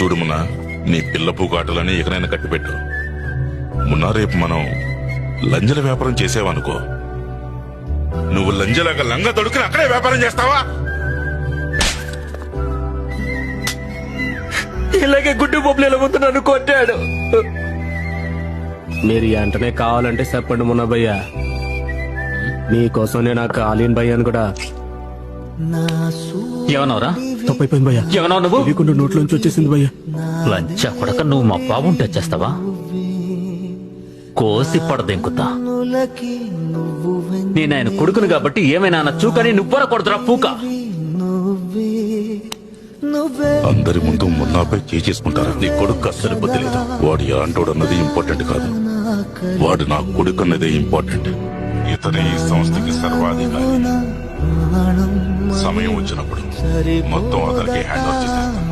చూడు మున్నా, నీ పిల్ల పూకాటలని ఎకనైనా కట్టిపెట్టు. మున్నా రేపు మనం లంజల వ్యాపారం చేసేవనుకో, నువ్వు లంజలాగా లంగా తొడుకుని అక్కడే వ్యాపారం చేస్తావా? ఇలాగే గుడ్డు బొబ్బుల ముందు నన్ను కొట్టాడు. మీరు వెంటనే కావాలంటే చెప్పండి మున్నా భయ్య, మీకోసం నేను ఆ కాలీన్ భయ్యాను కూడా. ఏమన్నావురా? తప్పైపోయింది భయ్య. ఏమన్నావు నువ్వు? తెలియకుండా నోట్లోంచి వచ్చేసింది భయ్య. లంచ కొడక, నువ్వు మా బాబుంటే వచ్చేస్తావా? కోసి పడదెంకుతా. నేను ఆయన కొడుకును కాబట్టి ఏమైనా అనొచ్చు, కానీ నువ్వర కొడతారా పూక? అందరి ముందు మున్నాపై చేసుకుంటారా? నీ కొడుకు అస్సలు బుద్ధి లేదు. వాడు ఎలాంటోడు అన్నది ఇంపార్టెంట్ కాదు, వాడు నా కొడుకు అన్నదే ఇంపార్టెంట్. ఇతనే ఈ సంస్థకి సర్వాధికారి. సమయం వచ్చినప్పుడు మొత్తం అతనికి హ్యాండ్ ఓవర్ చేసేస్తాను.